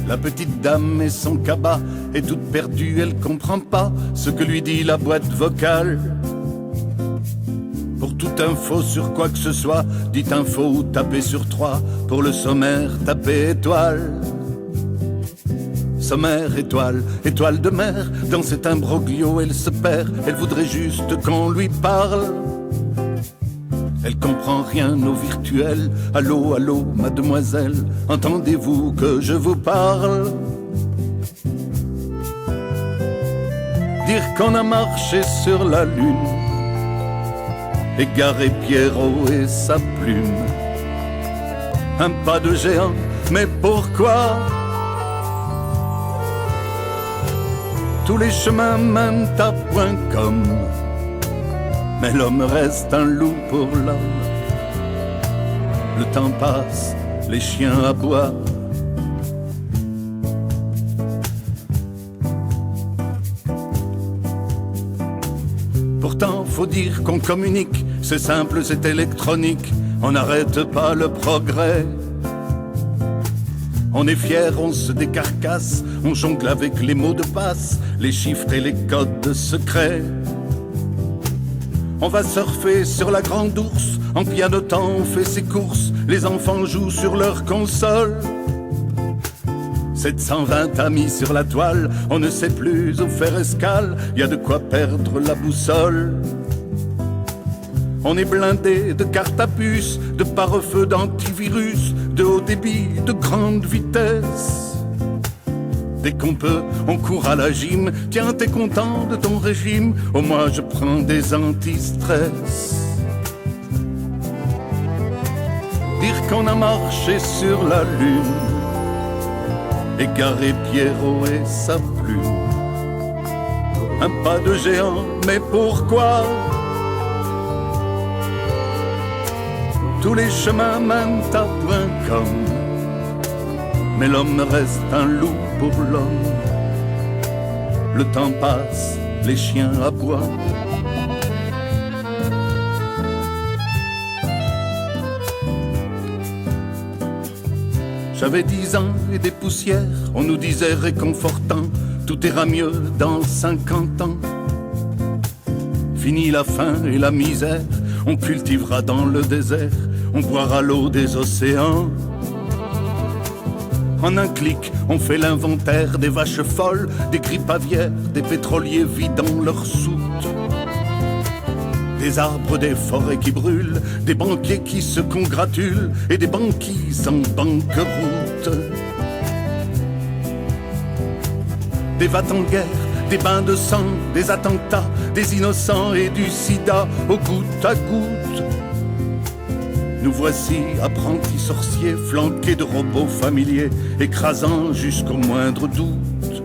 La petite dame et son cabas est toute perdue, elle comprend pas ce que lui dit la boîte vocale. Pour toute info sur quoi que ce soit, dites info ou tapez sur 3. Pour le sommaire, tapez étoile. Sommaire, étoile, étoile de mer. Dans cet imbroglio, elle se perd. Elle voudrait juste qu'on lui parle. Elle comprend rien au virtuel. Allô, allô, mademoiselle, entendez-vous que je vous parle? Dire qu'on a marché sur la lune, égarer Pierrot et sa plume. Un pas de géant, mais pourquoi? Tous les chemins mènent à point com. Mais l'homme reste un loup pour l'homme. Le temps passe, les chiens aboient. Pourtant, faut dire qu'on communique. C'est simple, c'est électronique. On n'arrête pas le progrès. On est fiers, on se décarcasse. On jongle avec les mots de passe, les chiffres et les codes secrets. On va surfer sur la grande ours, en pianotant on fait ses courses, les enfants jouent sur leur console. 720 amis sur la toile, on ne sait plus où faire escale, y a de quoi perdre la boussole. On est blindé de cartes à puce, de pare-feu d'antivirus, de haut débit, de grande vitesse. Dès qu'on peut, on court à la gym. Tiens, t'es content de ton régime? Au moins, je prends des anti-stress. Dire qu'on a marché sur la lune, égarer Pierrot et sa plume. Un pas de géant, mais pourquoi? Tous les chemins mènent à point com. Mais l'homme reste un loup pour l'homme. Le temps passe, les chiens aboient. J'avais 10 ans et des poussières, on nous disait réconfortant, tout ira mieux dans 50 ans. Fini la faim et la misère, on cultivera dans le désert, on boira l'eau des océans. En un clic, on fait l'inventaire des vaches folles, des grippes aviaires, des pétroliers vidant leurs soutes. Des arbres, des forêts qui brûlent, des banquiers qui se congratulent et des banquises en banqueroute. Des va-t-en-guerre, des bains de sang, des attentats, des innocents et du sida au goutte à goutte. Nous voici apprentis sorciers, flanqués de robots familiers, écrasant jusqu'au moindre doute.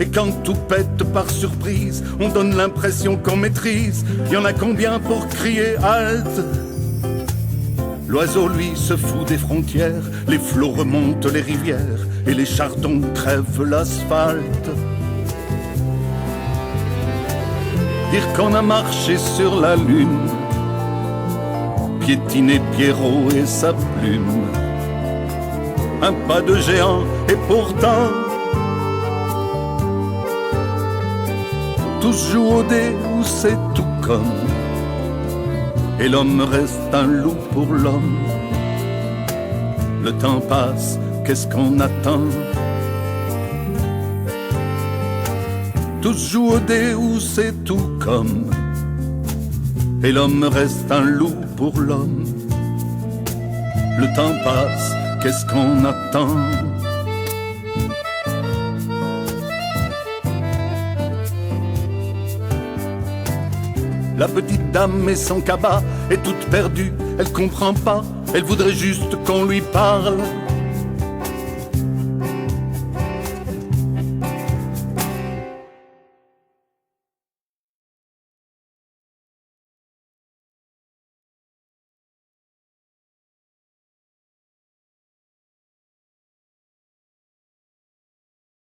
Et quand tout pète par surprise, on donne l'impression qu'on maîtrise. Y en a combien pour crier halte? L'oiseau, lui, se fout des frontières, les flots remontent les rivières, et les chardons crèvent l'asphalte. Dire qu'on a marché sur la lune, piétiner Pierrot et sa plume. Un pas de géant et pourtant tous jouent au dé où c'est tout comme. Et l'homme reste un loup pour l'homme. Le temps passe, qu'est-ce qu'on attend? Tous jouent au dé où c'est tout comme. Et l'homme reste un loup pour l'homme. Le temps passe, qu'est-ce qu'on attend? La petite dame et son cabas est toute perdue, elle comprend pas, elle voudrait juste qu'on lui parle.